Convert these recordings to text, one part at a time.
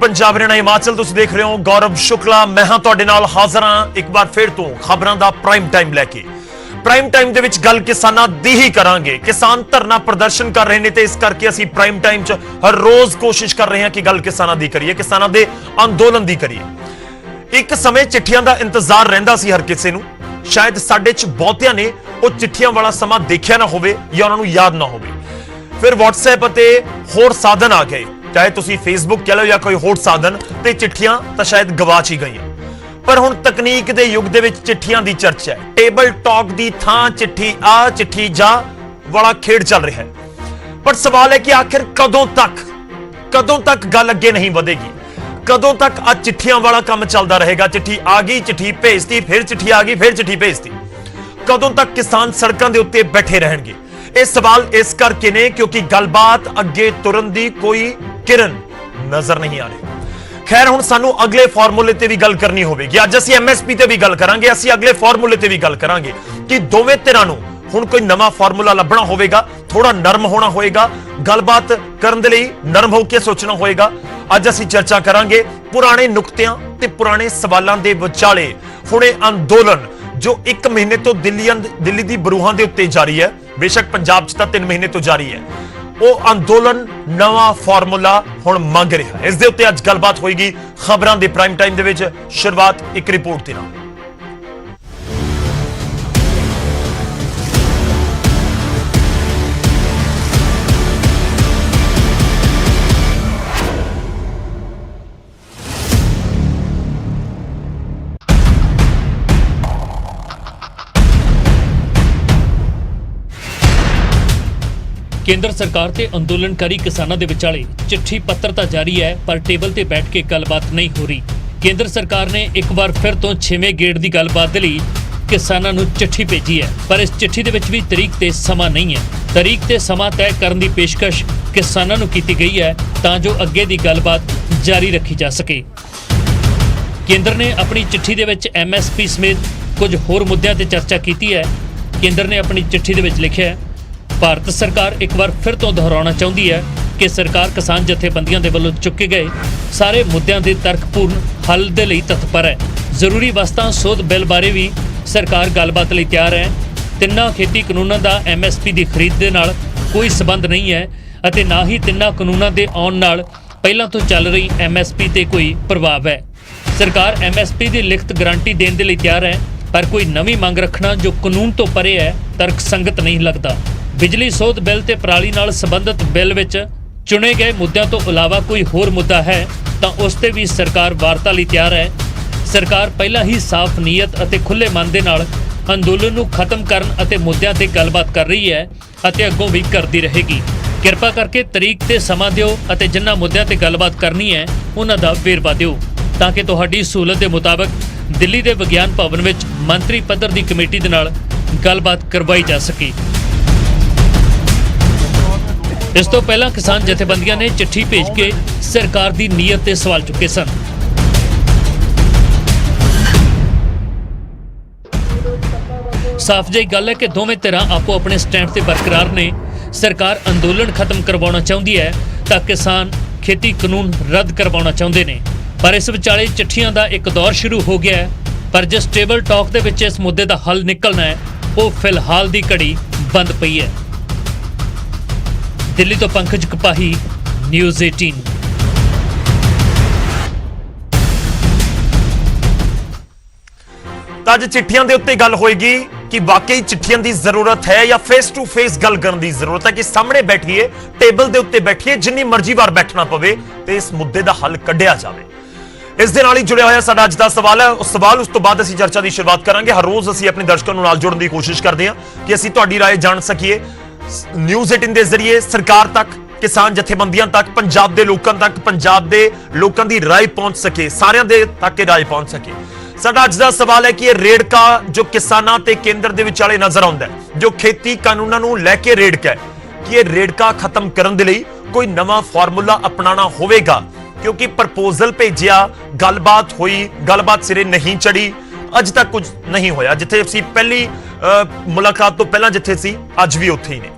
पंजाब हरियाणा हिमाचल तुसीं देख रहे हो गौरव शुक्ला मैं हां तुहाडे नाल हाज़र हां एक बार फिर तो खबरां दा प्राइम टाइम लैके प्राइम टाइम दे विच गल किसानां दी ही करांगे। किसान धरना प्रदर्शन कर रहे ने ते इस करके असीं प्राइम टाइम च हर रोज कोशिश कर रहे हां कि गल किसानां दी करिए, किसानां दे अंदोलन दी करिए। एक समय चिट्ठियां दा इंतजार रहिंदा सी हर किसे नूं, शायद साडे च बहुतियां ने ਉਹ चिट्ठियां वाला समा देखिया ना होवे या उन्हां नूं याद ना होवे। फिर WhatsApp ते होर साधन आ गए, चाहे तुसी फेसबुक कह लो या कोई होर साधन, ते चिट्ठियां तां शायद गवाच ही गईयां। पर हुण तकनीक दे युग दे विच चिट्ठियां दी चर्चा है। टेबल टॉक दी थां चिट्ठी आ चिट्ठी जा वाला खेड चल रहा है। पर सवाल है कि आखिर कदों तक गल अगे नहीं वधेगी, कदों तक आ चिट्ठियां वाला काम चलता रहेगा। चिट्ठी आ गई, चिट्ठी भेजती, फिर चिट्ठी आ गई, फिर चिट्ठी भेजती। कदों तक किसान सड़कों के उत्ते बैठे रहेंगे? ये सवाल इस करके ने क्योंकि गलबात अगे तुरन दी कोई किरण नजर नहीं आ रही। खैर हुण सानू अगले फार्मूले ते भी गल करनी होवेगी। अज असीं MSP ते भी गल करांगे, असीं अगले फार्मूले ते भी गल करांगे कि दोवें धिरां नूं हुण कोई नवां फार्मूला लभना होवेगा, थोड़ा नरम होना होएगा, गलबात करन दे लई नरम होकर सोचना होएगा। अज असीं चर्चा करांगे पुराने नुक्तियां ते पुराने सवालां दे विचाले हुणे अंदोलन जो 1 महीने तो दिल्ली दी बरूहां दे उत्ते जारी है, बेशक पंजाब च तां 3 महीने तो जारी है। वो अंदोलन नवा फार्मूला हुण मंग रहा है। इस दे उत्ते अज गलबात होएगी खबरां दे प्राइम टाइम दे विच। शुरुआत एक रिपोर्ट दे नाल। केंद्र सरकार ते अंदोलनकारी किसानों के विचाले चिट्ठी पत्र तो जारी है, पर टेबल ते बैठ के गलबात नहीं हो रही। केंद्र सरकार ने एक बार फिर तो 6वें गेड़ की गलबात के लिए किसानों को चिट्ठी भेजी है, पर इस चिट्ठी के विच भी तरीक ते समा नहीं है। तरीक ते समा तय करने की पेशकश किसानों को की गई है तां जो अगे की गलबात जारी रखी जा सके। केंद्र ने अपनी चिट्ठी के विच MSP समेत कुछ होर मुद्दों पर चर्चा की है। केंद्र ने अपनी चिट्ठी के विच लिखिया है, भारत सरकार एक बार फिर तो दोहराना चाहती है कि सरकार किसान जथेबंदियों के वलों चुके गए सारे मुद्दों के तर्कपूर्ण हल के लिए तत्पर है। जरूरी वस्तां सोध बिल बारे भी सरकार गलबात लिए तैयार है। तिन्ना खेती कानूनों का MSP की खरीद के नाल कोई संबंध नहीं है अते ना ही तिन्ना कानूनों के आउण नाल पहलां तो चल रही MSP ते कोई प्रभाव है। सरकार MSP की लिखत गारंटी देने के लिए तैयार है, पर कोई नवी मंग रखना जो कानून तो परे है तर्कसंगत नहीं लगता। बिजली सोध बिल ते पराली नाल संबंधित बिल विच चुने गए मुद्दों तो इलावा कोई होर मुद्दा है तो उस ते भी सरकार वार्ता लई तैयार है। सरकार पहला ही साफ नीयत अते खुले मन दे नाल अंदोलन नूं खत्म करन अते मुद्दों ते गलबात कर रही है अते अगों भी करती रहेगी। किरपा करके तरीक ते समा दिओ अते जिन्हां मुद्दों ते गलबात करनी है उन्हां दा वेरवा दिओ ताकि तुहाडी सहूलत के मुताबिक दिल्ली के विज्ञान भवन विच मंत्री पद्धर की कमेटी दे नाल गलबात करवाई जा सके। इस तो पहला किसान जथेबंदियां ने चिट्ठी भेज के सरकार की नीयत ते सवाल चुके सन। साफ जी गल है कि दोवें धिरां आपो अपने स्टैंड से बरकरार ने। सरकार अंदोलन खत्म करवाना चाहती है तां किसान खेती कानून रद्द करवाना चाहते हैं, पर इस विचाले चिट्ठियां का एक दौर शुरू हो गया है। पर जिस टेबल टॉक के विच इस मुद्दे का हल निकलना है वो फिलहाल की घड़ी बंद पई है। दिल्ली तो पंकज कपाही, न्यूज़ 18। अज चिट्ठियां दे उत्ते गल होएगी कि वाकई चिट्ठियां दी जरूरत है या फेस टू फेस गल करने की जरूरत है कि सामने बैठिए, टेबल दे उत्ते बैठिए, जिन्नी मर्जी बार बैठना पवे ते इस मुद्दे दा हल कढ़िया जावे। इस दे नाल ही जुड़िया होया साडा अज दा सवाल है। उस सवाल उस तो बाद असीं चर्चा की शुरुआत करांगे। हर रोज असीं अपने दर्शकों नाल जुड़न की कोशिश करते हैं कि असीं तुहाडी राय जान सकीए। न्यूज़ 18 के जरिए सरकार तक, किसान जथेबंदियां तक, पंजाब के लोगों तक, पंजाब के लोगों की राय पहुंच सके, सारियां दे तक राय पहुंच सके। साडा अज दा सवाल है कि यह रेड़का जो किसानां ते केंद्र दे विचाले नजर आउंदा है, जो खेती कानूनां नूं लैके रेड़का है, कि यह रेड़का खत्म करन दे लई कोई नवा फार्मूला अपनाना होवेगा? क्योंकि प्रपोजल भेजिया, गलबात हुई, गलबात सिरे नहीं चढ़ी, अज तक कुछ नहीं होया। जिथे असीं पहली मुलाकात तो पहला जिथे सी अज भी उत्थे ही ने।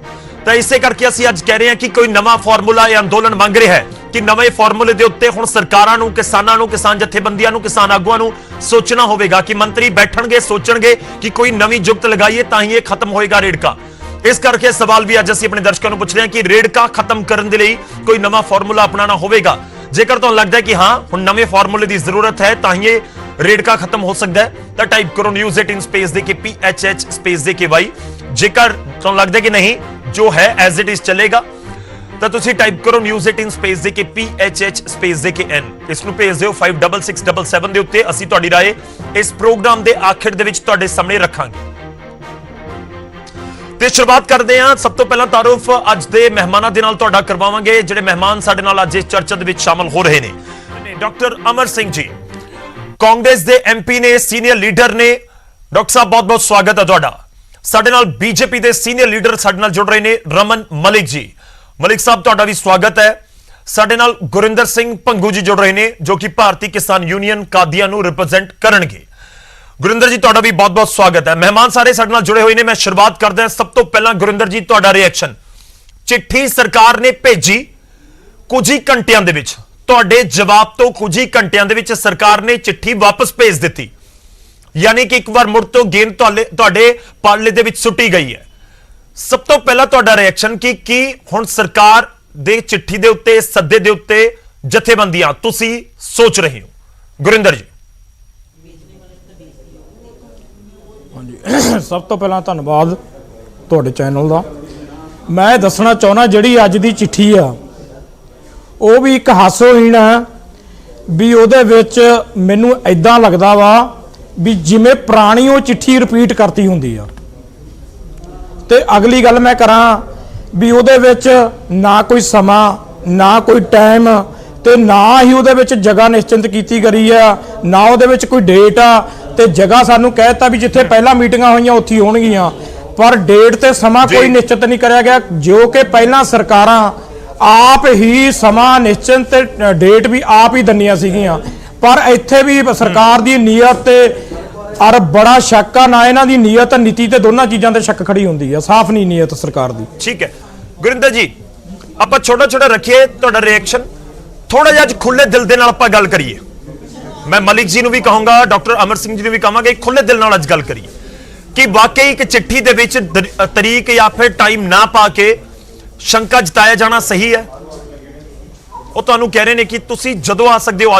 तो इसे करके असीं अज कह रहे हैं कि कोई नवा फार्मूला या अंदोलन मंग रहा है ਕਿ ਨਵੇਂ ਫਾਰਮੂਲੇ ਦੇ ਉੱਤੇ ਹੁਣ ਸਰਕਾਰਾਂ ਨੂੰ, ਕਿਸਾਨਾਂ ਨੂੰ, ਕਿਸਾਨ ਜਥੇਬੰਦੀਆਂ ਨੂੰ, ਕਿਸਾਨ ਆਗੂਆਂ ਨੂੰ ਸੋਚਣਾ ਹੋਵੇਗਾ ਕਿ ਮੰਤਰੀ ਬੈਠਣਗੇ, ਸੋਚਣਗੇ ਕਿ ਕੋਈ ਨਵੀਂ ਜੁਗਤ ਲਗਾਈਏ ਤਾਂ ਹੀ ਇਹ ਖਤਮ ਹੋਏਗਾ ਰੇੜਕਾ। ਇਸ ਕਰਕੇ ਸਵਾਲ ਵੀ ਅੱਜ ਅਸੀਂ ਆਪਣੇ ਦਰਸ਼ਕਾਂ ਨੂੰ ਪੁੱਛ ਰਹੇ ਹਾਂ ਕਿ ਰੇੜਕਾ ਖਤਮ ਕਰਨ ਦੇ ਲਈ ਕੋਈ ਨਵਾਂ ਫਾਰਮੂਲਾ ਅਪਣਾਉਣਾ ਹੋਵੇਗਾ। ਜੇਕਰ ਤੁਹਾਨੂੰ ਲੱਗਦਾ ਹੈ ਕਿ ਹਾਂ ਹੁਣ ਨਵੇਂ ਫਾਰਮੂਲੇ ਦੀ ਜ਼ਰੂਰਤ ਹੈ ਤਾਂ ਹੀ ਇਹ ਰੇੜਕਾ ਖਤਮ ਹੋ ਸਕਦਾ ਹੈ ਤਾਂ ਟਾਈਪ ਕਰੋ News18 ਸਪੇਸ ਦੇ ਕੇ PHH ਸਪੇਸ ਦੇ ਕੇ Y। ਜੇਕਰ ਤੁਹਾਨੂੰ ਲੱਗਦਾ ਹੈ ਕਿ ਨਹੀਂ ਜੋ ਹੈ ਐਜ਼ ਇਟ ਇਜ਼ ਚੱਲੇਗਾ ਤਾਂ ਤੁਸੀਂ ਟਾਈਪ ਕਰੋ News18 ਸਪੇਸ ਦੇ ਕੇ PHH ਸਪੇਸ ਦੇ ਕੇ N। ਇਸ ਨੂੰ ਭੇਜ ਦਿਓ 56677 ਦੇ ਉੱਤੇ। ਅਸੀਂ ਤੁਹਾਡੀ ਰਾਏ ਇਸ ਪ੍ਰੋਗਰਾਮ ਦੇ ਆਖਿਰ ਦੇ ਵਿੱਚ ਤੁਹਾਡੇ ਸਾਹਮਣੇ ਰੱਖਾਂਗੇ। ਤੇ ਸ਼ੁਰੂਆਤ ਕਰਦੇ ਹਾਂ। ਸਭ ਤੋਂ ਪਹਿਲਾਂ ਤਾਰੂਫ ਅੱਜ ਦੇ ਮਹਿਮਾਨਾਂ ਦੇ ਨਾਲ ਤੁਹਾਡਾ ਕਰਵਾਵਾਂਗੇ। ਜਿਹੜੇ ਮਹਿਮਾਨ ਸਾਡੇ ਨਾਲ ਅੱਜ ਇਸ ਚਰਚਾ ਦੇ ਵਿੱਚ ਸ਼ਾਮਲ ਹੋ ਰਹੇ ਨੇ, ਡਾਕਟਰ ਅਮਰ ਸਿੰਘ ਜੀ, ਕਾਂਗਰਸ ਦੇ MP ਨੇ, ਸੀਨੀਅਰ ਲੀਡਰ ਨੇ। ਡਾਕਟਰ ਸਾਹਿਬ ਬਹੁਤ ਬਹੁਤ ਸਵਾਗਤ ਹੈ ਤੁਹਾਡਾ। ਸਾਡੇ ਨਾਲ BJP ਦੇ ਸੀਨੀਅਰ ਲੀਡਰ ਸਾਡੇ ਨਾਲ ਜੁੜ ਰਹੇ ਨੇ, ਰਮਨ ਮਲਿਕ ਜੀ। ਮਲਿਕ ਸਾਹਿਬ ਤੁਹਾਡਾ ਵੀ ਸਵਾਗਤ ਹੈ। ਸਾਡੇ ਨਾਲ ਗੁਰਿੰਦਰ ਸਿੰਘ ਭੰਗੂ ਜੀ ਜੁੜ ਰਹੇ ਨੇ ਜੋ ਕਿ ਭਾਰਤੀ ਕਿਸਾਨ ਯੂਨੀਅਨ ਕਾਦੀਆਂ ਨੂੰ ਰਿਪਰੈਜ਼ੈਂਟ ਕਰਨਗੇ। ਗੁਰਿੰਦਰ ਜੀ ਤੁਹਾਡਾ ਵੀ ਬਹੁਤ ਬਹੁਤ ਸਵਾਗਤ ਹੈ। ਮਹਿਮਾਨ ਸਾਰੇ ਸਾਡੇ ਨਾਲ ਜੁੜੇ ਹੋਏ ਨੇ। ਮੈਂ ਸ਼ੁਰੂਆਤ ਕਰਦਾ ਹਾਂ ਸਭ ਤੋਂ ਪਹਿਲਾਂ ਗੁਰਿੰਦਰ ਜੀ ਤੁਹਾਡਾ ਰਿਐਕਸ਼ਨ। ਚਿੱਠੀ ਸਰਕਾਰ ਨੇ ਭੇਜੀ, ਕੁਝ ਹੀ ਘੰਟਿਆਂ ਦੇ ਵਿੱਚ, ਤੁਹਾਡੇ ਜਵਾਬ ਤੋਂ ਕੁਝ ਹੀ ਘੰਟਿਆਂ ਦੇ ਵਿੱਚ ਸਰਕਾਰ ਨੇ ਚਿੱਠੀ ਵਾਪਸ ਭੇਜ ਦਿੱਤੀ। ਯਾਨੀ ਕਿ ਇੱਕ ਵਾਰ ਮੁੜ ਤੋਂ ਗੇਂਦ ਤੁਹਾਡੇ ਪਾਲੇ ਦੇ ਵਿੱਚ ਸੁੱਟੀ ਗਈ ਹੈ। ਸਭ ਤੋਂ ਪਹਿਲਾਂ ਤੁਹਾਡਾ ਰਿਐਕਸ਼ਨ ਕਿ ਕੀ ਹੁਣ ਸਰਕਾਰ ਦੇ ਚਿੱਠੀ ਦੇ ਉੱਤੇ, ਸੱਦੇ ਦੇ ਉੱਤੇ ਜਥੇਬੰਦੀਆਂ ਤੁਸੀਂ ਸੋਚ ਰਹੇ ਹੋ? ਗੁਰਿੰਦਰ ਜੀ। ਸਭ ਤੋਂ ਪਹਿਲਾਂ ਧੰਨਵਾਦ ਤੁਹਾਡੇ ਚੈਨਲ ਦਾ। ਮੈਂ ਦੱਸਣਾ ਚਾਹੁੰਦਾ ਜਿਹੜੀ ਅੱਜ ਦੀ ਚਿੱਠੀ ਆ ਉਹ ਵੀ ਇੱਕ ਹਾਸੋਹੀਣ ਆ ਵੀ ਉਹਦੇ ਵਿੱਚ ਮੈਨੂੰ ਐਦਾਂ ਲੱਗਦਾ ਵਾ ਵੀ ਜਿਵੇਂ ਪੁਰਾਣੀ ਉਹ ਚਿੱਠੀ ਰਿਪੀਟ ਕਰਤੀ ਹੁੰਦੀ ਆ। ਤੇ ਅਗਲੀ ਗੱਲ ਮੈਂ ਕਰਾਂ ਵੀ ਉਹਦੇ ਵਿੱਚ ਨਾ ਕੋਈ ਸਮਾਂ, ਨਾ ਕੋਈ ਟਾਈਮ ਤੇ ਨਾ ਹੀ ਉਹਦੇ ਵਿੱਚ ਜਗ੍ਹਾ ਨਿਸ਼ਚਿਤ ਕੀਤੀ ਗਈ ਆ, ਨਾ ਉਹਦੇ ਵਿੱਚ ਕੋਈ ਡੇਟ ਆ। ਤੇ ਜਗ੍ਹਾ ਸਾਨੂੰ ਕਹਿਤਾ ਵੀ ਜਿੱਥੇ ਪਹਿਲਾਂ ਮੀਟਿੰਗਾਂ ਹੋਈਆਂ ਉੱਥੇ ਹੋਣਗੀਆਂ, ਪਰ ਡੇਟ ਤੇ ਸਮਾਂ ਕੋਈ ਨਿਸ਼ਚਿਤ ਨਹੀਂ ਕਰਿਆ ਗਿਆ। ਜੋ ਕਿ ਪਹਿਲਾਂ ਸਰਕਾਰਾਂ ਆਪ ਹੀ ਸਮਾਂ ਨਿਸ਼ਚਿਤ ਤੇ ਡੇਟ ਵੀ ਆਪ ਹੀ ਦੰਨੀਆਂ ਸੀਗੀਆਂ, ਪਰ ਇੱਥੇ ਵੀ ਸਰਕਾਰ ਦੀ ਨੀਅਤ ਤੇ ਔਰ ਬੜਾ ਸ਼ੱਕ ਆ। ਨਾ ਇਹਨਾਂ ਦੀ ਨੀਅਤ, ਨੀਤੀ ਤੇ ਦੋਨਾਂ ਚੀਜ਼ਾਂ ਤੇ ਸ਼ੱਕ ਖੜੀ ਹੁੰਦੀ ਆ। ਸਾਫ਼ ਨਹੀਂ ਨੀਅਤ ਸਰਕਾਰ ਦੀ। ਠੀਕ ਹੈ ਗੁਰਿੰਦਰ ਜੀ, ਆਪਾਂ ਛੋਟਾ ਛੋਟਾ ਰੱਖੀਏ ਤੁਹਾਡਾ ਰਿਐਕਸ਼ਨ, ਥੋੜਾ ਜਿਹਾ ਅੱਜ ਖੁੱਲੇ ਦਿਲ ਦੇ ਨਾਲ ਆਪਾਂ ਗੱਲ ਕਰੀਏ। ਮੈਂ ਮਲਿਕ ਜੀ ਨੂੰ ਵੀ ਕਹਾਂਗਾ, ਡਾਕਟਰ ਅਮਰ ਸਿੰਘ ਜੀ ਨੂੰ ਵੀ ਕਹਾਂਗਾ, ਖੁੱਲੇ ਦਿਲ ਨਾਲ ਅੱਜ ਗੱਲ ਕਰੀਏ ਕਿ ਵਾਕਈ ਇੱਕ ਚਿੱਠੀ ਦੇ ਵਿੱਚ ਤਰੀਕ ਜਾਂ ਫਿਰ ਟਾਈਮ ਨਾ ਪਾ ਕੇ ਸ਼ੰਕਾ ਜਤਾਇਆ ਜਾਣਾ ਸਹੀ ਹੈ। ਉਹ ਤੁਹਾਨੂੰ ਕਹਿ ਰਹੇ ਨੇ ਕਿ ਤੁਸੀਂ ਜਦੋਂ ਆ ਸਕਦੇ ਹੋ